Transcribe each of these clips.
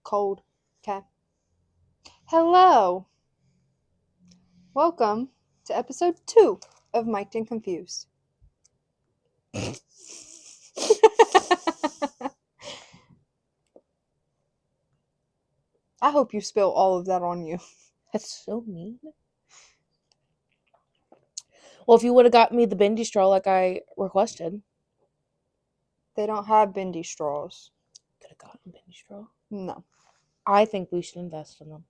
Cold. Okay. Hello. Welcome to episode 2 of Mic'd and Confused. I hope you spill all of that on you. That's so mean. Well, if you would have got me the bendy straw like I requested. They don't have bendy straws. Could have gotten bendy straw. No. I think we should invest in them.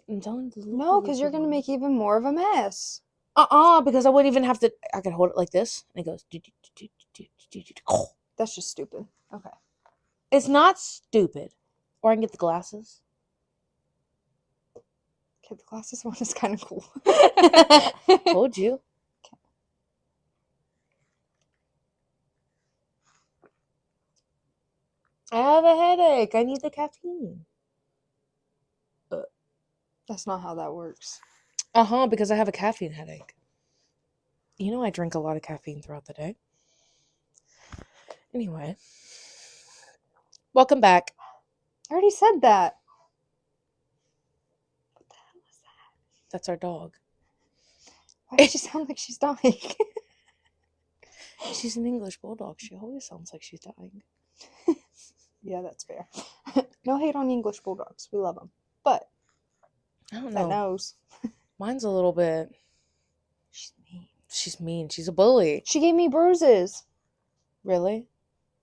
I'm telling you. No, because you're going to make even more of a mess. Because I wouldn't even have to. I could hold it like this, and it goes. That's just stupid. Okay. It's not stupid. Or I can get the glasses. Okay, the glasses one is kind of cool. Told you. Okay. I have a headache. I need the caffeine. That's not how that works. Because I have a caffeine headache. You know I drink a lot of caffeine throughout the day. Anyway. Welcome back. I already said that. What the hell is that? That's our dog. Why does she sound like she's dying? She's an English bulldog. She always sounds like she's dying. Yeah, that's fair. No hate on English bulldogs. We love them. But I don't that know. nose. Mine's a little bit... She's mean. She's mean. She's a bully. She gave me bruises. Really?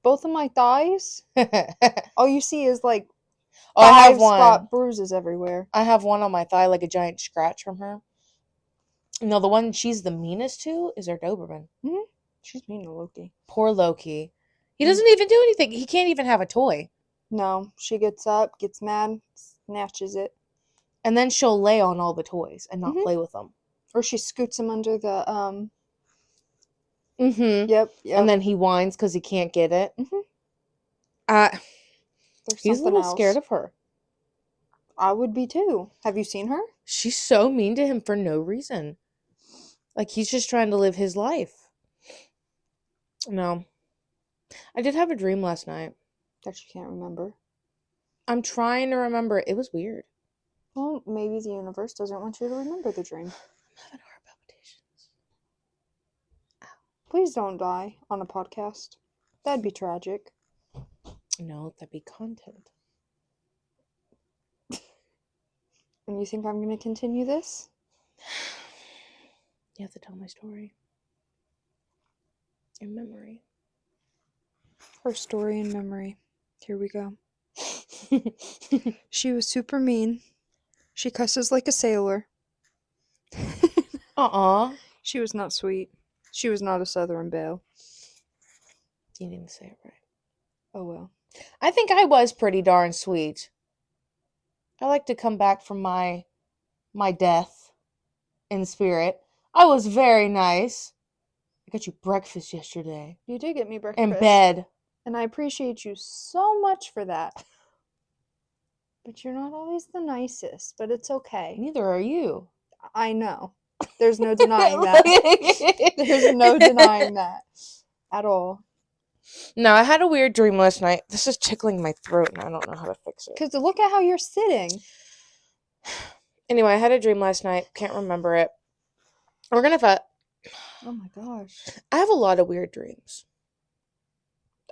Both of my thighs. All you see is like I have one. spot bruises everywhere. I have one on my thigh, like a giant scratch from her. No, the one she's the meanest to is her Doberman. Mm-hmm. She's mean to Loki. Poor Loki. He doesn't even do anything. He can't even have a toy. No, she gets up, gets mad, snatches it. And then she'll lay on all the toys and not play with them. Or she scoots him under the, Mm-hmm. Yep. And then he whines because he can't get it. Mm-hmm. He's a little scared of her. I would be too. Have you seen her? She's so mean to him for no reason. Like, he's just trying to live his life. No. I did have a dream last night. That you can't remember. I'm trying to remember. It was weird. Well, maybe the universe doesn't want you to remember the dream. I'm having heart palpitations. Ow. Please don't die on a podcast. That'd be tragic. No, that'd be content. And you think I'm going to continue this? You have to tell my story. In memory. Her story in memory. Here we go. She was super mean. She cusses like a sailor. She was not sweet. She was not a Southern belle. You didn't say it right. Oh well. I think I was pretty darn sweet. I like to come back from my death in spirit. I was very nice. I got you breakfast yesterday. You did get me breakfast. In bed. And I appreciate you so much for that. But you're not always the nicest, but it's okay. Neither are you. I know. There's no denying that. There's no denying that. At all. No, I had a weird dream last night. This is tickling my throat and I don't know how to fix it. Because look at how you're sitting. Anyway, I had a dream last night. Can't remember it. We're gonna fight. Oh my gosh. I have a lot of weird dreams.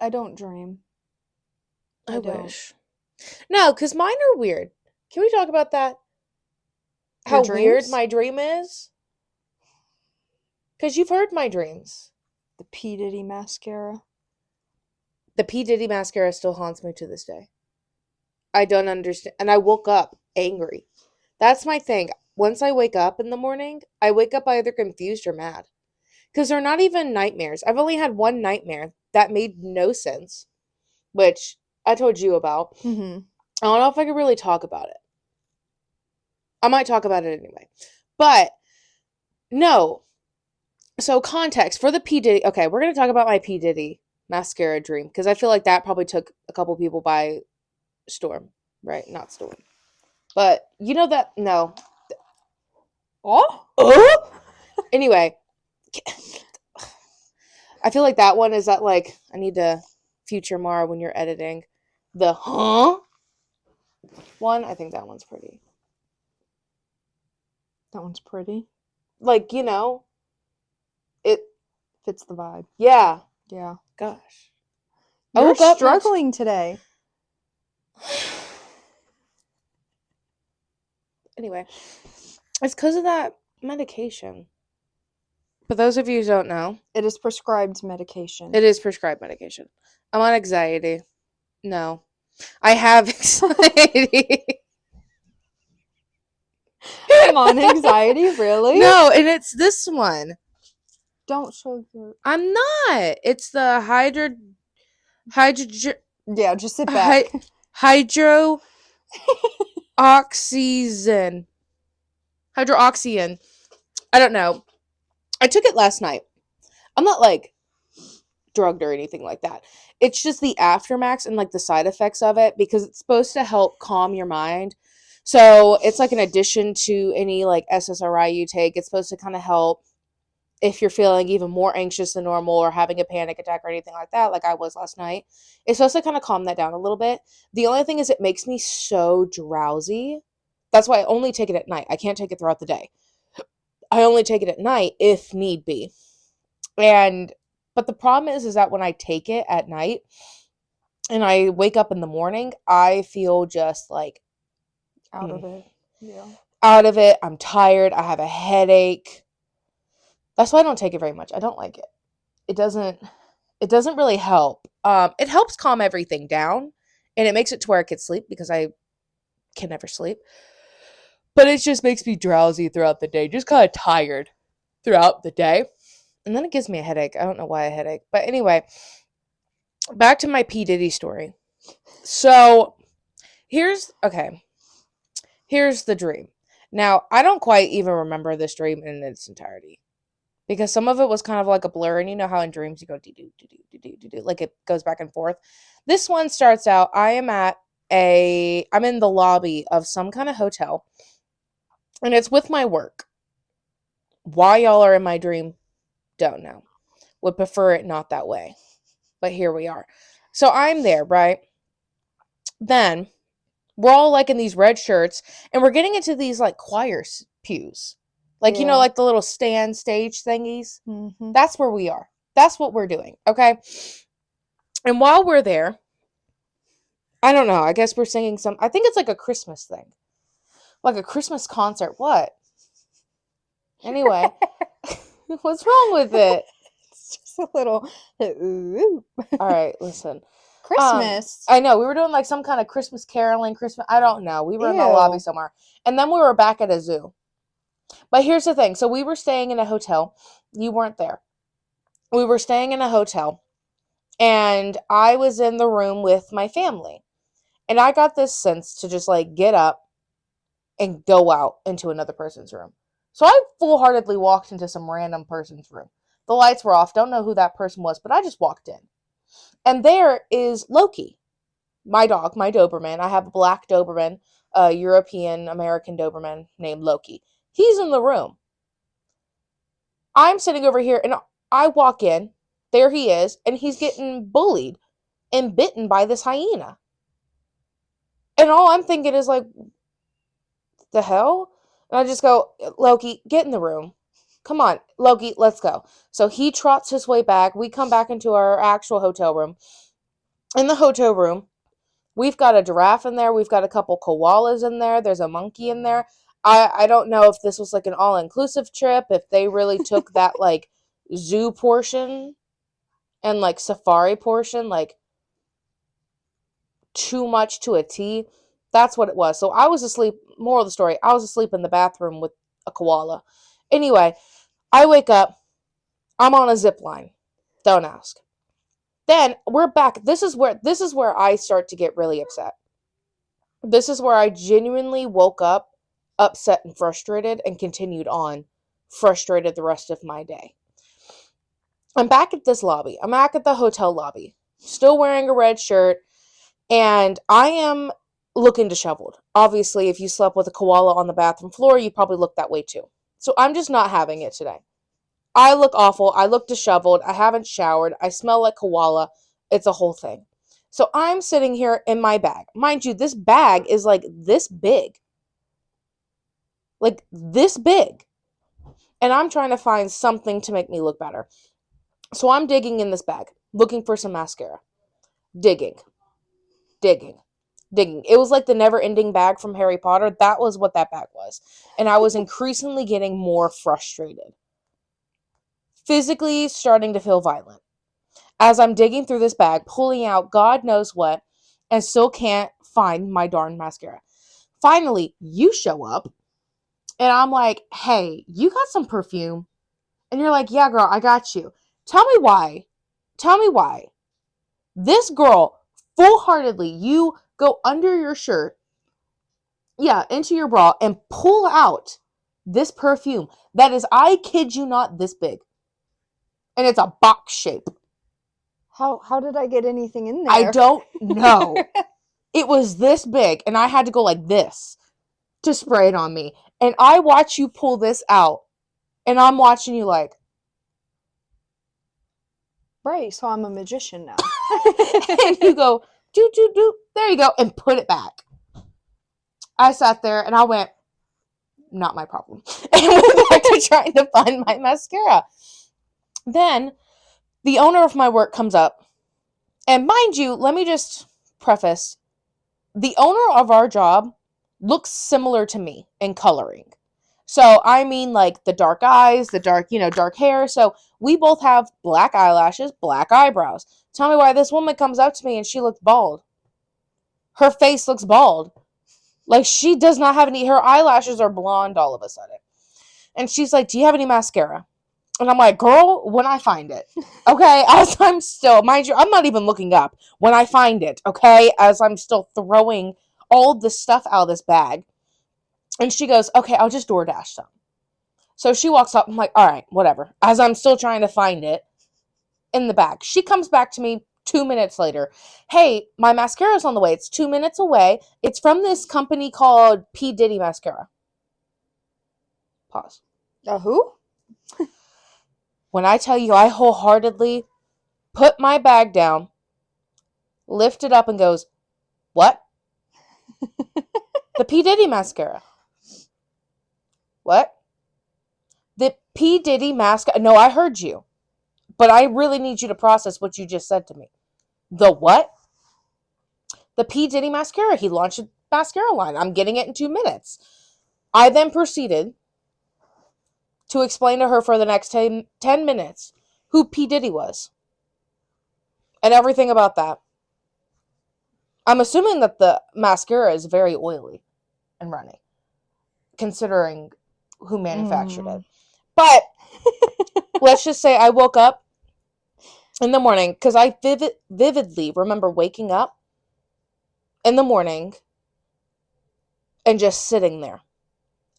I don't dream. I wish. No, because mine are weird. Can we talk about that? How weird my dream is? Because you've heard my dreams. The P-Diddy mascara. The P-Diddy mascara still haunts me to this day. I don't understand. And I woke up angry. That's my thing. Once I wake up in the morning, I wake up either confused or mad. Because they're not even nightmares. I've only had one nightmare that made no sense. Which I told you about. Mm-hmm. I don't know if I could really talk about it. I might talk about it anyway. But, no. So, context for the P-Diddy. Okay, we're going to talk about my P-Diddy mascara dream. Because I feel like that probably took a couple people by storm. Right? Not storm. But, you know that... No. Oh? Anyway. I feel like that one is that, like... I need to... Future Mara when you're editing. The... Huh? one. I think that one's pretty. That one's pretty. Like, it, Fits the vibe. yeah. Yeah. Gosh. I You're woke up struggling today. Anyway, it's because of that medication. For those of you who don't know, It is prescribed medication. it is prescribed medication. I'm on anxiety. No. I have anxiety. I'm on anxiety, really? No, and it's this one. Don't show your. I'm not. It's the hydro Yeah, just sit back. hydroxyzin. Hydroxyzin. I don't know. I took it last night. I'm not like drugged or anything like that. It's just the aftermaths and like the side effects of it because it's supposed to help calm your mind. So it's like an addition to any like SSRI you take. It's supposed to kind of help if you're feeling even more anxious than normal or having a panic attack or anything like that, like I was last night. It's supposed to kind of calm that down a little bit. The only thing is it makes me so drowsy. That's why I only take it at night. I can't take it throughout the day. I only take it at night if need be. But the problem is that when I take it at night and I wake up in the morning, I feel just like Out of it. Yeah. out of it. I'm tired. I have a headache. That's why I don't take it very much. I don't like it. It doesn't really help. It helps calm everything down and it makes it to where I can sleep because I can never sleep. But it just makes me drowsy throughout the day, just kind of tired throughout the day. And then it gives me a headache. I don't know why a headache. But anyway, back to my P-Diddy story. So here's the dream. Now, I don't quite even remember this dream in its entirety because some of it was kind of like a blur. And you know how in dreams you go do, like it goes back and forth. This one starts out, I'm in the lobby of some kind of hotel and it's with my work. Why y'all are in my dream, don't know. Would prefer it not that way. But here we are. So I'm there, right? Then we're all like in these red shirts and we're getting into these like choir pews. Like, Yeah. like the little stand stage thingies. Mm-hmm. That's where we are. That's what we're doing. Okay. And while we're there, I don't know. I guess we're singing I think it's like a Christmas thing. Like a Christmas concert. What? Anyway, what's wrong with it? It's just a little. Ooh. All right, listen. Christmas. I know. We were doing like some kind of Christmas caroling, I don't know. We were in the Ew. lobby somewhere. And then we were back at a zoo. But here's the thing. So we were staying in a hotel. You weren't there. We were staying in a hotel. And I was in the room with my family. And I got this sense to just like get up and go out into another person's room. So I full-heartedly walked into some random person's room. The lights were off. Don't know who that person was, but I just walked in. And there is Loki, my dog, my Doberman. I have a black Doberman, a European American Doberman named Loki. He's in the room. I'm sitting over here and I walk in. There he is. And he's getting bullied and bitten by this hyena. And all I'm thinking is like, the hell? And I just go, Loki, get in the room. Come on, Loki, let's go. So he trots his way back. We come back into our actual hotel room. In the hotel room, we've got a giraffe in there. We've got a couple koalas in there. There's a monkey in there. I don't know if this was like an all-inclusive trip, if they really took that like zoo portion and like safari portion, like too much to a T. That's what it was. So I was asleep. Moral of the story, I was asleep in the bathroom with a koala. Anyway, I wake up. I'm on a zip line. Don't ask. Then we're back. This is where I start to get really upset. This is where I genuinely woke up upset and frustrated and continued on frustrated the rest of my day. I'm back at this lobby. I'm back at the hotel lobby. Still wearing a red shirt. And I am looking disheveled. Obviously, if you slept with a koala on the bathroom floor, you probably look that way too. So I'm just not having it today. I look awful. I look disheveled. I haven't showered. I smell like koala. It's a whole thing. So I'm sitting here in my bag. Mind you, this bag is like this big. Like this big. And I'm trying to find something to make me look better. So I'm digging in this bag, looking for some mascara. Digging. Digging. Digging. It was like the never-ending bag from Harry Potter. That was what that bag was. And I was increasingly getting more frustrated. Physically starting to feel violent. As I'm digging through this bag, pulling out God knows what, and still can't find my darn mascara. Finally, you show up, and I'm like, hey, you got some perfume? And you're like, yeah, girl, I got you. Tell me why. Tell me why. This girl, full-heartedly, you go under your shirt, into your bra, and pull out this perfume that is, I kid you not, this big. And it's a box shape. How did I get anything in there? I don't know. It was this big, and I had to go like this to spray it on me. And I watch you pull this out, and I'm watching you like, right, so I'm a magician now. and you go, do, do, do, there you go, and put it back. I sat there, and I went, not my problem. And went back to trying to find my mascara. Then, the owner of my work comes up, and mind you, let me just preface, the owner of our job looks similar to me in coloring. So, I mean, like, the dark eyes, the dark, dark hair. So, we both have black eyelashes, black eyebrows. Tell me why this woman comes up to me and she looks bald. Her face looks bald. Like, she does not have any, her eyelashes are blonde all of a sudden. And she's like, do you have any mascara? And I'm like, girl, when I find it. Okay, as I'm still, mind you, I'm not even looking up. When I find it, okay, as I'm still throwing all the stuff out of this bag. And she goes, okay, I'll just DoorDash some. So she walks up. I'm like, all right, whatever. As I'm still trying to find it in the bag. She comes back to me 2 minutes later. Hey, my mascara's on the way. It's 2 minutes away. It's from this company called P-Diddy Mascara. Pause. Who? When I tell you, I wholeheartedly put my bag down, lift it up, and goes, what? The P-Diddy mascara. What? The P-Diddy mascara. No, I heard you. But I really need you to process what you just said to me. The what? The P-Diddy mascara. He launched a mascara line. I'm getting it in 2 minutes. I then proceeded to explain to her for the next 10 minutes who P-Diddy was. And everything about that. I'm assuming that the mascara is very oily and runny, considering who manufactured it. But let's just say I woke up in the morning, because I vividly remember waking up in the morning and just sitting there.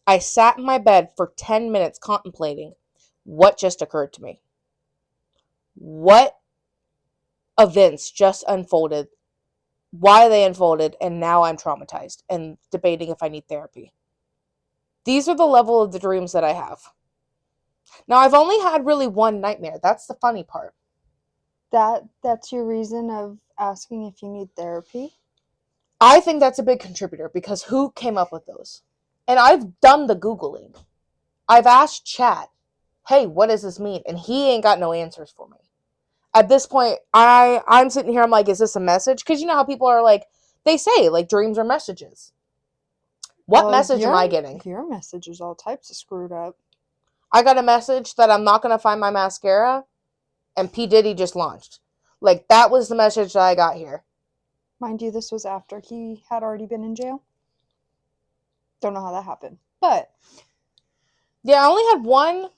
I sat in my bed for 10 minutes contemplating what just occurred to me. What events just unfolded, why they unfolded, and now I'm traumatized and debating if I need therapy. These are the level of the dreams that I have. Now, I've only had really one nightmare. That's the funny part. That's your reason of asking if you need therapy? I think that's a big contributor, because who came up with those? And I've done the Googling. I've asked chat, hey, what does this mean? And he ain't got no answers for me. At this point, I'm sitting here, I'm like, is this a message? Because you know how people are like, they say, like, dreams are messages. What message am I getting? Your message is all types of screwed up. I got a message that I'm not going to find my mascara, and P. Diddy just launched. Like, that was the message that I got here. Mind you, this was after he had already been in jail. Don't know how that happened, but yeah, I only had one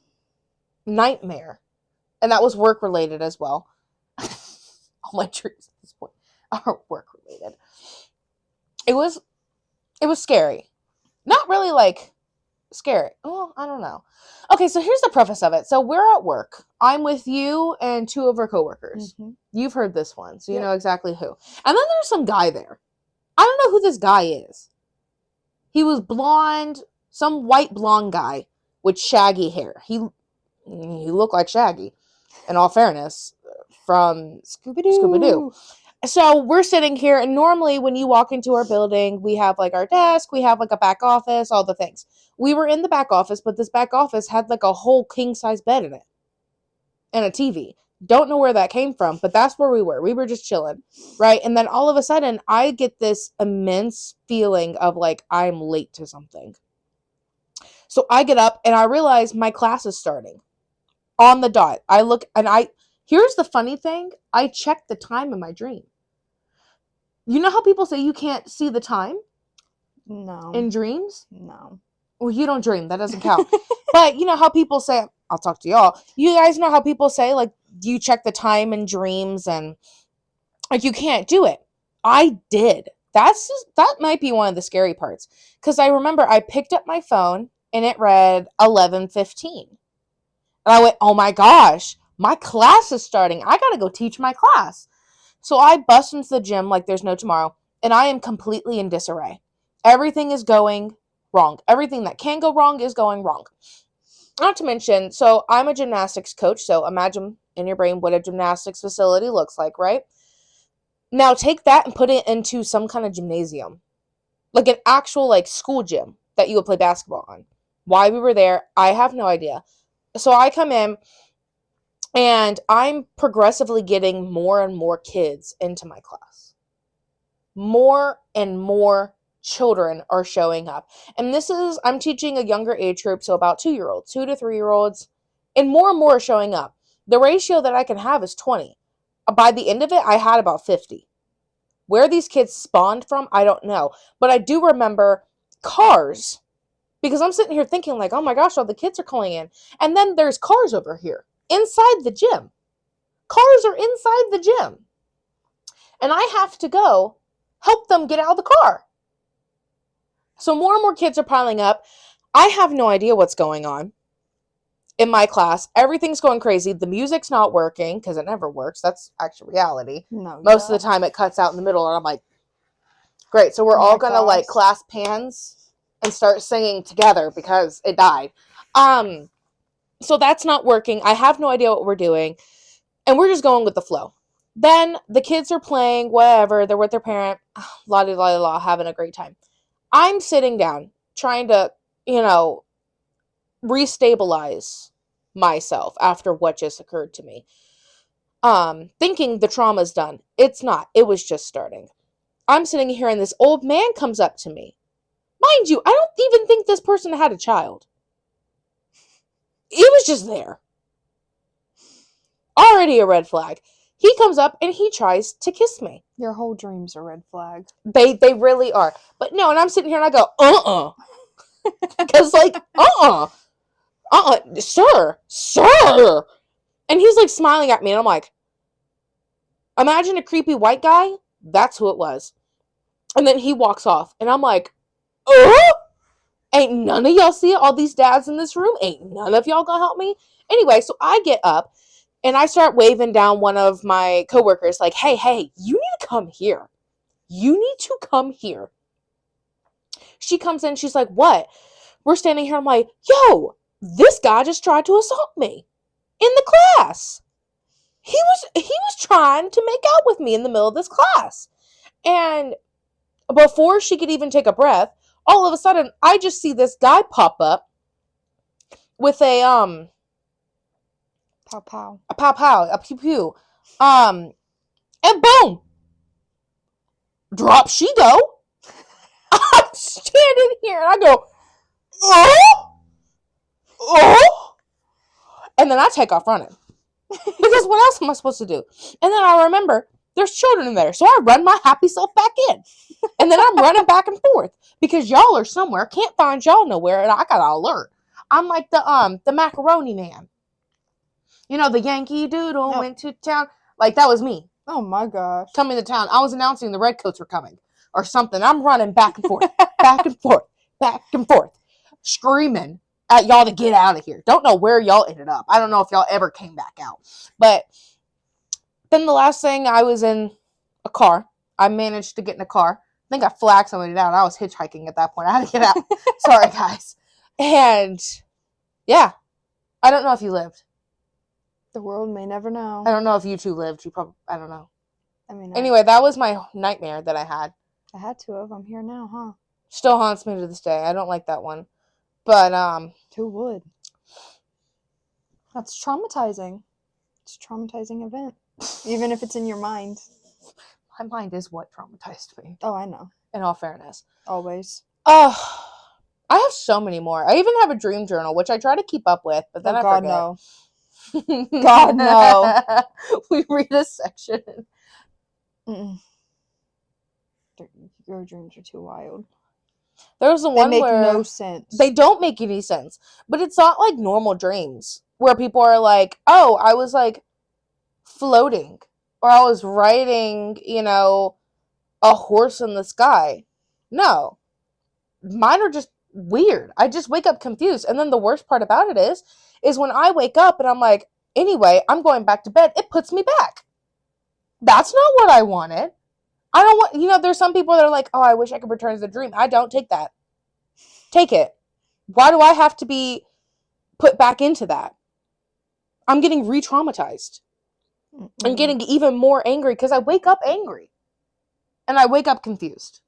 nightmare, and that was work related as well. All my dreams at this point are work related. It was scary. Not really like scary. Oh, I don't know. Okay, so here's the preface of it. So we're at work. I'm with you and 2 of our coworkers. Mm-hmm. You've heard this one, so you know exactly who. And then there's some guy there. I don't know who this guy is. He was blonde, some white blonde guy with shaggy hair. He looked like Shaggy, in all fairness, from Scooby-Doo. So we're sitting here, and normally when you walk into our building, we have like our desk, we have like a back office, all the things. We were in the back office, but this back office had like a whole king size bed in it and a TV. Don't know where that came from, but that's where we were. We were just chilling, right? And then all of a sudden, I get this immense feeling of like I'm late to something. So I get up and I realize my class is starting on the dot. I look and here's the funny thing, I checked the time in my dream. You know how people say you can't see the time No. in dreams? No. Well, you don't dream. That doesn't count. But you know how people say, I'll talk to y'all. You guys know how people say, like, you check the time in dreams and, like, you can't do it. I did. That might be one of the scary parts. Because I remember I picked up my phone and it read 11:15. And I went, oh my gosh, my class is starting. I got to go teach my class. So I bust into the gym like there's no tomorrow, and I am completely in disarray. Everything is going wrong. Everything that can go wrong is going wrong. Not to mention, so I'm a gymnastics coach, so imagine in your brain what a gymnastics facility looks like, right? Now take that and put it into some kind of gymnasium, like an actual like school gym that you would play basketball on. Why we were there, I have no idea. So I come in, and I'm progressively getting more and more kids into my class. More and more children are showing up. And I'm teaching a younger age group, so about 2-year-olds, 2 to 3-year-olds, and more are showing up. The ratio that I can have is 20. By the end of it, I had about 50. Where these kids spawned from, I don't know. But I do remember cars, because I'm sitting here thinking like, oh my gosh, all the kids are calling in. And then there's cars over here inside the gym. Cars are inside the gym. And I have to go help them get out of the car. So more and more kids are piling up. I have no idea what's going on in my class. Everything's going crazy. The music's not working because it never works. That's actually reality. No. Most of the time it cuts out in the middle, and I'm like, great. So we're all going to like clasp hands and start singing together because it died. So that's not working. I have no idea what we're doing. And we're just going with the flow. Then the kids are playing, whatever. They're with their parent. La di la la, having a great time. I'm sitting down, trying to, restabilize myself after what just occurred to me. Thinking the trauma's done. It's not. It was just starting. I'm sitting here and this old man comes up to me. Mind you, I don't even think this person had a child. He was just there. Already a red flag. He comes up and he tries to kiss me. Your whole dream's a red flag. They really are. But no, and I'm sitting here and I go, because like, sir. And he's like smiling at me, and I'm like, imagine a creepy white guy. That's who it was. And then he walks off, and I'm like, oh, ain't none of y'all see it? All these dads in this room, ain't none of y'all gonna help me? Anyway, so I get up, and I start waving down one of my coworkers, like, hey, you need to come here. You need to come here. She comes in, she's like, what? We're standing here, I'm like, yo, this guy just tried to assault me in the class. He was trying to make out with me in the middle of this class. And before she could even take a breath, all of a sudden, I just see this guy pop up with a pow, a pew pew, and boom, drop she go. I'm standing here and I go, oh, and then I take off running because what else am I supposed to do? And then I remember there's children in there, so I run my happy self back in, and then I'm running back and forth because y'all are somewhere, can't find y'all nowhere, and I got an alert. I'm like the macaroni man. You know, the Yankee Doodle went to town. Like, that was me. Oh, my gosh. Coming to town. I was announcing the Redcoats were coming. Or something. I'm running back and forth. Back and forth. Back and forth. Screaming at y'all to get out of here. Don't know where y'all ended up. I don't know if y'all ever came back out. But then the last thing, I was in a car. I managed to get in a car. I think I flagged somebody down. I was hitchhiking at that point. I had to get out. Sorry, guys. And, yeah. I don't know if you lived. The world may never know. I don't know if you two lived. You probably, I don't know. I mean, Anyway, that was my nightmare that I had. I had two of them here now, huh? Still haunts me to this day. I don't like that one. But, Who would? That's traumatizing. It's a traumatizing event. Even if it's in your mind. My mind is what traumatized me. Oh, I know. In all fairness. Always. Oh, I have so many more. I even have a dream journal, which I try to keep up with, but then I God, forget. no. God, no. We read a section. Mm-mm. Your dreams are too wild. There's the one where they make no sense. They don't make any sense. But it's not like normal dreams where people are like, oh, I was like floating or I was riding, a horse in the sky. No. Mine are just weird. I just wake up confused. And then the worst part about it is when I wake up and I'm like, anyway, I'm going back to bed, it puts me back. That's not what I wanted. I don't want, there's some people that are like, oh, I wish I could return to the dream. I don't take that. Take it. Why do I have to be put back into that? I'm getting re-traumatized. I'm getting even more angry because I wake up angry. And I wake up confused.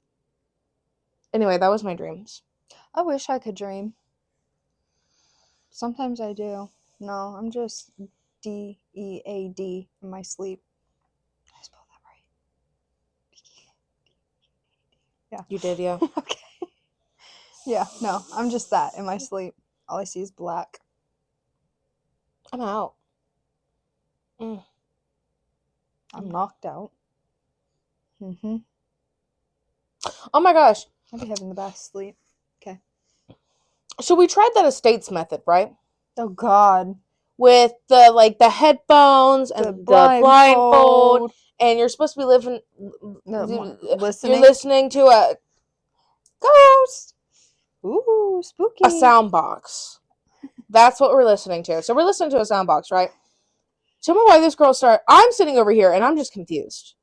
Anyway, that was my dreams. I wish I could dream. Sometimes I do. No, I'm just DEAD in my sleep. Did I spell that right? Yeah. You did, yeah. Okay. Yeah, no, I'm just that in my sleep. All I see is black. I'm out. I'm knocked out. Mm-hmm. Oh my gosh. I'll be having the best sleep. Okay. So we tried that Estes Method, right? Oh God. With the headphones and the blindfold, and you're supposed to be listening. You're listening to a ghost. Ooh, spooky. A sound box. That's what we're listening to. So we're listening to a sound box, right? Tell me why this girl started. I'm sitting over here and I'm just confused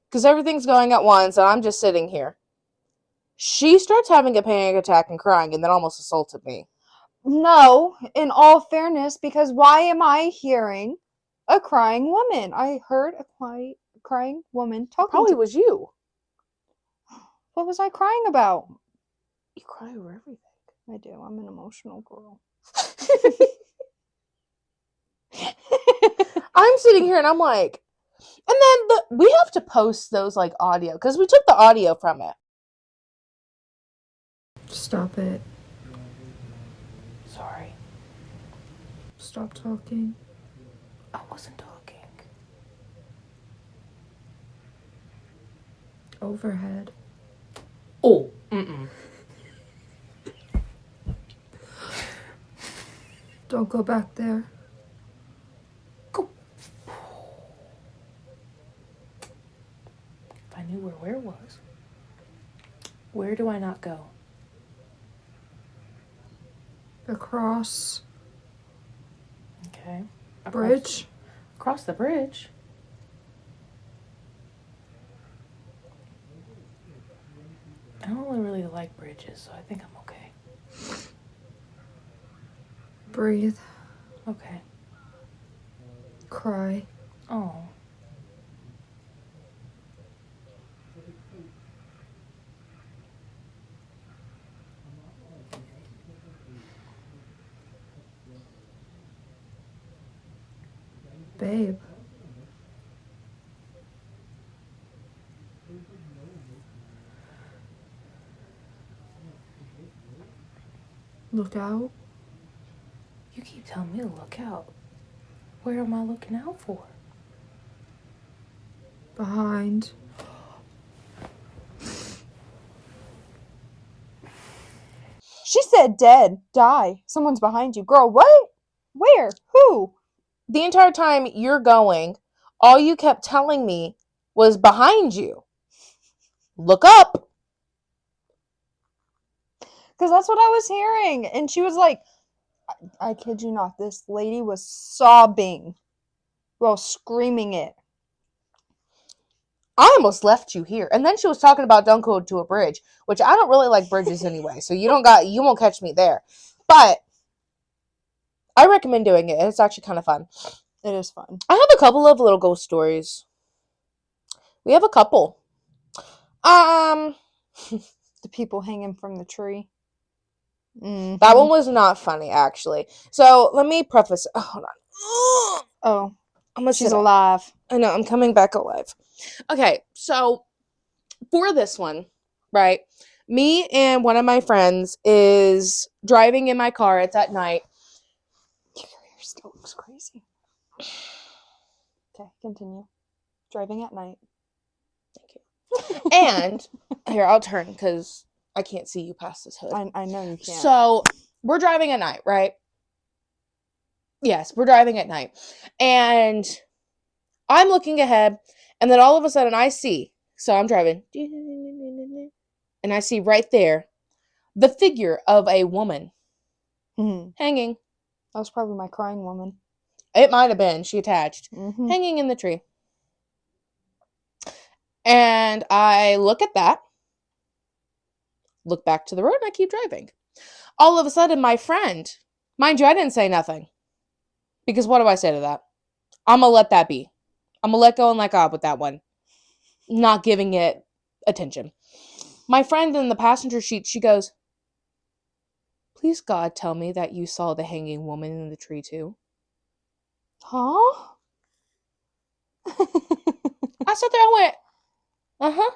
because everything's going at once and I'm just sitting here. She starts having a panic attack and crying and then almost assaulted me. No, in all fairness, because why am I hearing a crying woman? I heard a crying woman talking. Probably was you. What was I crying about? You cry over everything. I do. I'm an emotional girl. I'm sitting here and I'm like, and then we have to post those like audio because we took the audio from it. Stop it. Sorry. Stop talking. I wasn't talking. Overhead. Oh. Don't go back there. Go. If I knew where was. Where do I not go? Across. Okay. Bridge. Across the bridge. I don't really like bridges, so I think I'm okay. Breathe. Okay. Cry. Oh. Babe. Look out. You keep telling me to look out. Where am I looking out for? Behind. She said dead. Die. Someone's behind you. Girl, what? Where? Who? The entire time you're going, all you kept telling me was behind you. Look up. Because that's what I was hearing. And she was like, I kid you not, this lady was sobbing while screaming it. I almost left you here. And then she was talking about don't go to a bridge, which I don't really like bridges anyway. So you won't catch me there. But I recommend doing it. It's actually kind of fun. It is fun. I have a couple of little ghost stories. We have a couple. Um, The people hanging from the tree. that Mhm. one was not funny, actually. So let me preface. Oh, hold on. Oh, I'm gonna she's sit up. alive. I know, I'm coming back alive. Okay, so for this one, right? Me and one of my friends is driving in my car. It's at night. Your hair still looks crazy. Okay, continue. Driving at night. Thank you. And here, I'll turn because I can't see you past this hood. I know you can't. So we're driving at night, right? Yes, we're driving at night. And I'm looking ahead, and then all of a sudden I see. So I'm driving. And I see right there the figure of a woman hanging. That was probably my crying woman. It might have been. She attached. Mm-hmm. Hanging in the tree. And I look at that. Look back to the road, and I keep driving. All of a sudden, my friend, mind you, I didn't say nothing. Because what do I say to that? I'm going to let that be. I'm going to let go and let God with that one. Not giving it attention. My friend in the passenger seat, she goes, please God tell me that you saw the hanging woman in the tree too. Huh? I sat there and went, uh-huh.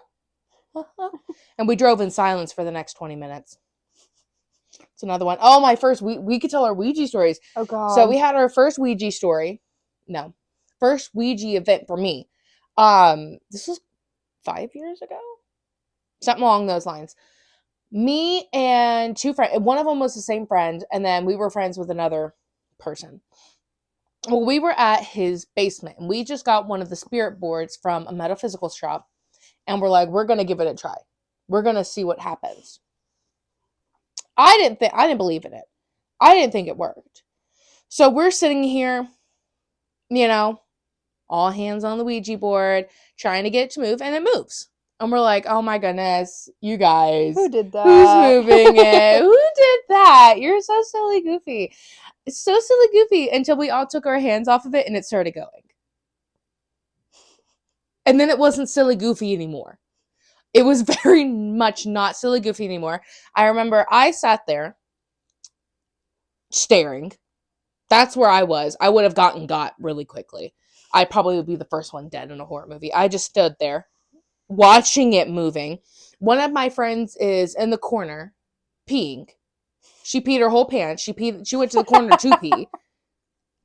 Uh-huh. And we drove in silence for the next 20 minutes. It's another one. Oh, my first, we could tell our Ouija stories. Oh, God. So we had our first Ouija story. No. First Ouija event for me. This was 5 years ago? Something along those lines. Me and two friends. One of them was the same friend, and then we were friends with another person. Well, we were at his basement, and we just got one of the spirit boards from a metaphysical shop, and we're like, we're going to give it a try. We're going to see what happens. I didn't believe in it. I didn't think it worked. So we're sitting here, you know, all hands on the Ouija board, trying to get it to move, and it moves. And we're like, oh my goodness, you guys. Who did that? Who's moving it? Who did that? You're so silly goofy. It's so silly goofy until we all took our hands off of it and it started going. And then it wasn't silly goofy anymore. It was very much not silly goofy anymore. I remember I sat there staring. That's where I was. I would have got really quickly. I probably would be the first one dead in a horror movie. I just stood there watching it moving. One of my friends is in the corner peeing. She peed her whole pants. She went to the corner to pee.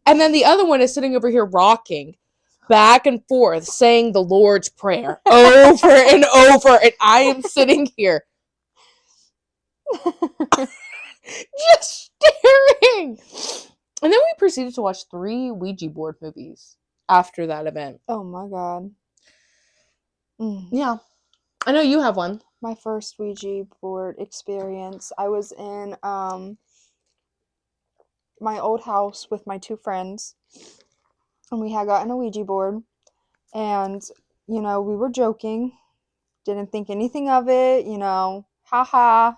And then the other one is sitting over here rocking back and forth, saying the Lord's Prayer over and over. And I am sitting here just staring. And then we proceeded to watch 3 Ouija board movies after that event. Oh, my God. Yeah. I know you have one. My first Ouija board experience. I was in my old house with my 2 friends, and we had gotten a Ouija board, and, you know, we were joking, didn't think anything of it, you know, haha,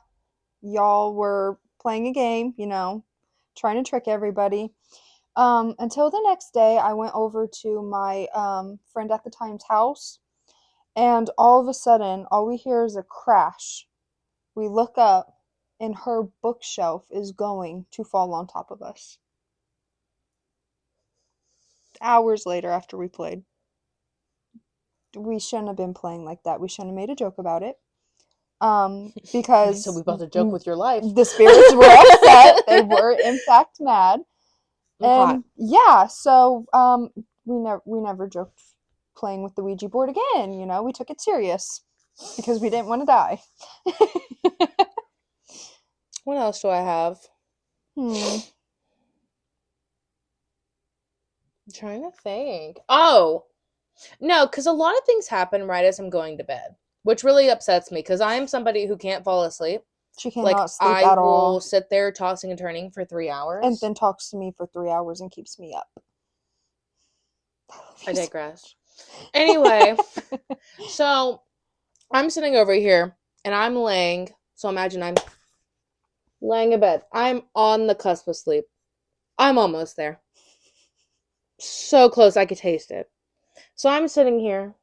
y'all were playing a game, you know, trying to trick everybody. Until the next day, I went over to my friend at the time's house, and all of a sudden, all we hear is a crash. We look up, and her bookshelf is going to fall on top of us. Hours later, after we played. We shouldn't have been playing like that. We shouldn't have made a joke about it. Because So we about to joke with your life. the spirits were upset. They were, in fact, mad. Okay. And yeah, so we never joked playing with the Ouija board again. You know, we took it serious because we didn't want to die. What else do I have? Hmm. I'm trying to think. Oh, no, because a lot of things happen right as I'm going to bed, which really upsets me because I am somebody who can't fall asleep. She cannot sleep I at will all. sit there tossing and turning for 3 hours. And then talks to me for 3 hours and keeps me up. I digress. Anyway, so I'm sitting over here and I'm laying. So imagine I'm laying in bed. I'm on the cusp of sleep. I'm almost there. So close I could taste it. So I'm sitting here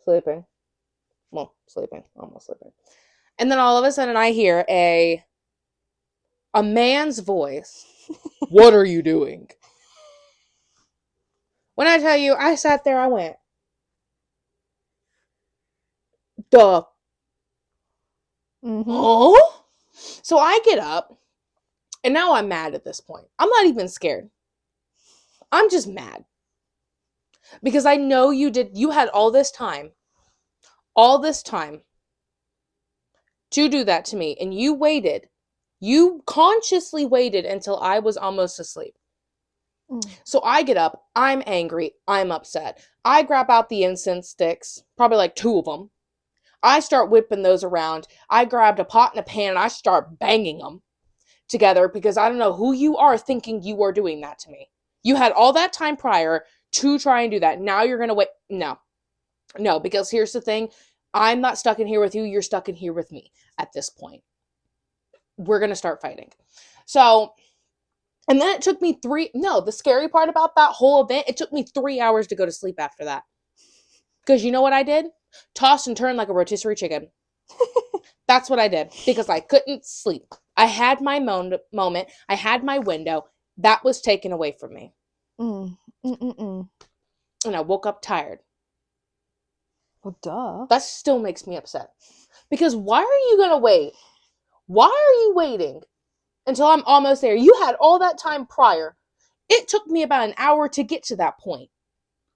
Sleeping. Well, sleeping. Almost sleeping. And then all of a sudden I hear a man's voice. What are you doing? When I tell you, I sat there, I went, duh. Mm-hmm. Oh? So I get up, and now I'm mad at this point. I'm not even scared. I'm just mad. Because I know you had all this time to do that to me, and you consciously waited until I was almost asleep. So I get up, I'm angry, I'm upset. I grab out the incense sticks, probably like 2 of them. I start whipping those around. I grabbed a pot and a pan and I start banging them together because I don't know who you are thinking you are doing that to me. You had all that time prior to try and do that. Now you're going to wait. No, because here's the thing. I'm not stuck in here with you. You're stuck in here with me at this point. We're going to start fighting. So, and then it took me the scary part about that whole event, it took me 3 hours to go to sleep after that. Because you know what I did? Toss and turn like a rotisserie chicken. That's what I did. Because I couldn't sleep. I had my moment. I had my window. That was taken away from me. And I woke up tired. Well, duh. That still makes me upset. Because why are you going to wait? Why are you waiting until I'm almost there? You had all that time prior. It took me about an hour to get to that point.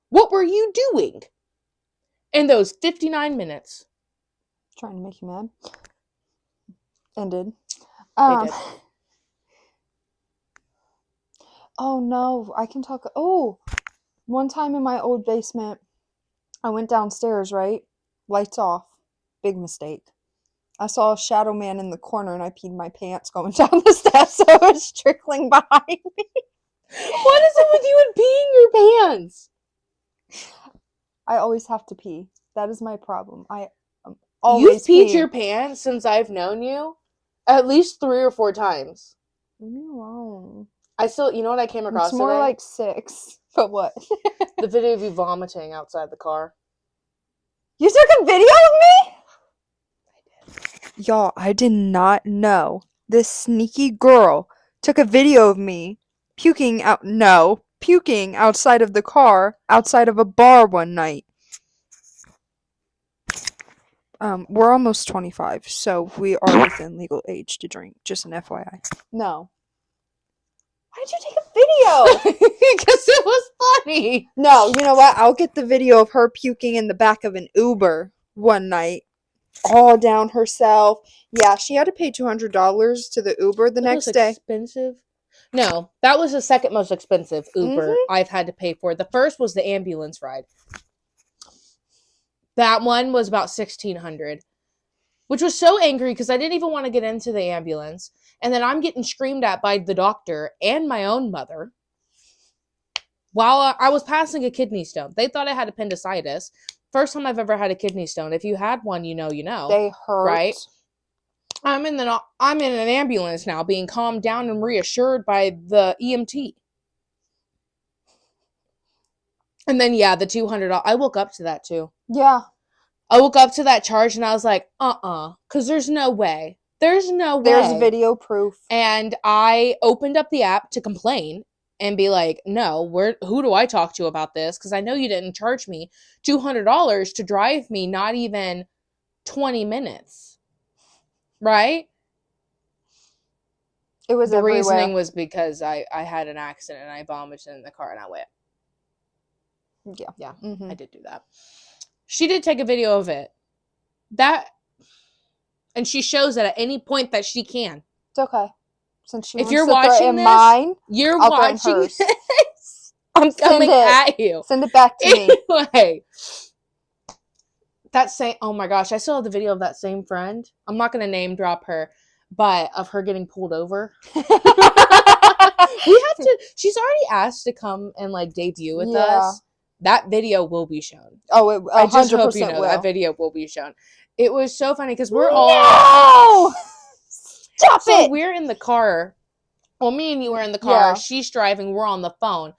What were you doing in those 59 minutes? Trying to make you mad. And did. They did. Oh no, I can talk. Oh, one time in my old basement, I went downstairs, right? Lights off. Big mistake. I saw a shadow man in the corner and I peed my pants going down the steps, so it was trickling behind me. What is it with you and peeing your pants? I always have to pee. That is my problem. I always You've peed pee. your pants since I've known you at least 3 or 4 times. Leave me alone. You know what I came across It's more today? like 6. But what? The video of you vomiting outside the car. You took a video of me? I did. Y'all, I did not know this sneaky girl took a video of me puking outside of the car, outside of a bar one night. We're almost 25, so we are within legal age to drink. Just an FYI. No. Why did you take a video? Because it was funny. No, you know what? I'll get the video of her puking in the back of an Uber one night. All down herself. Yeah, she had to pay $200 to the Uber the next day. Expensive? No, that was the second most expensive Uber I've had to pay for. The first was the ambulance ride. That one was about $1,600, which was so angry because I didn't even want to get into the ambulance. And then I'm getting screamed at by the doctor and my own mother while I was passing a kidney stone. They thought I had appendicitis. First time I've ever had a kidney stone. If you had one, you know. They hurt. Right? I'm in an ambulance now being calmed down and reassured by the EMT. And then, yeah, the $200. I woke up to that, too. Yeah. I woke up to that charge, and I was like, because there's no way. There's no way. There's video proof. And I opened up the app to complain and be like, no, who do I talk to about this? Because I know you didn't charge me $200 to drive me not even 20 minutes. Right? It was the everywhere. reasoning was because I had an accident and I vomited in the car and I went. Yeah, I did do that. She did take a video of it. And she shows that at any point that she can. It's okay. Since she if wants you're to watching this, mine, you're I'll watching this. I'm coming at you. Send it back to me. Anyway, oh my gosh, I still have the video of that same friend. I'm not going to name drop her, but of her getting pulled over. She's already asked to come and like debut with us. That video will be shown. Oh, it 100% I just hope you know will. that video will be shown. It was so funny because we're all... Stop it! So we're in the car. Well, me and you were in the car. Yeah. She's driving. We're on the phone.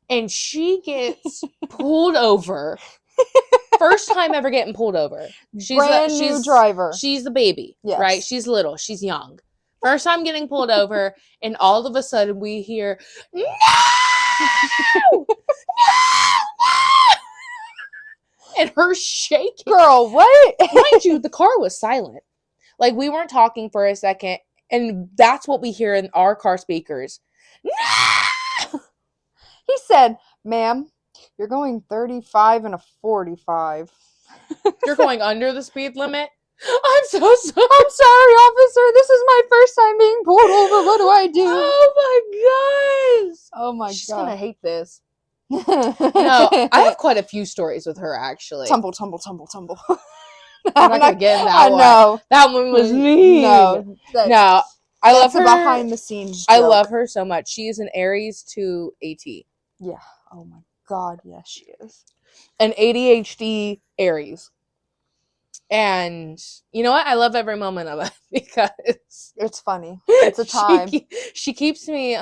And she gets pulled over First time ever getting pulled over. Brand new driver. She's the baby, Yes. right? She's little. She's young. First time getting pulled over, and all of a sudden we hear, no! No! And her shaking. Girl, what? Mind you, the car was silent. Like, we weren't talking for a second, and that's what we hear in our car speakers. No! He said, ma'am, you're going 35 and a 45. You're going under the speed limit? I'm so sorry. I'm sorry, officer. This is my first time being pulled over. What do I do? Oh my gosh. Oh my She's god. gonna hate this. No, I have quite a few stories with her, actually. Tumble, tumble, tumble, tumble. I'm not gonna get in that I one. know. That one was mean. No. No. I love her. Behind the scenes joke. I love her so much. She is an Aries to AT. Yeah. Oh my god, yes, she is. An ADHD Aries. And you know what? I love every moment of it because it's funny. It's a time. She keeps me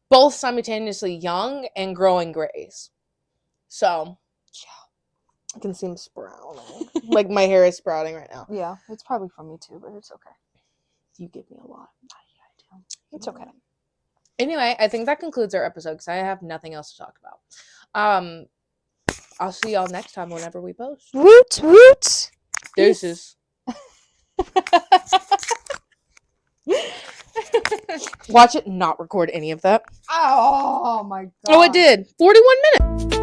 both simultaneously young and growing grays. So yeah, I can see them sprouting. Like my hair is sprouting right now. Yeah, it's probably from me too, but it's okay. You give me a lot. I do. It's okay. Anyway, I think that concludes our episode because I have nothing else to talk about. I'll see y'all next time whenever we post. Woot woot. Deuces. Watch it not record any of that. Oh my god. Oh, it did. 41 minutes.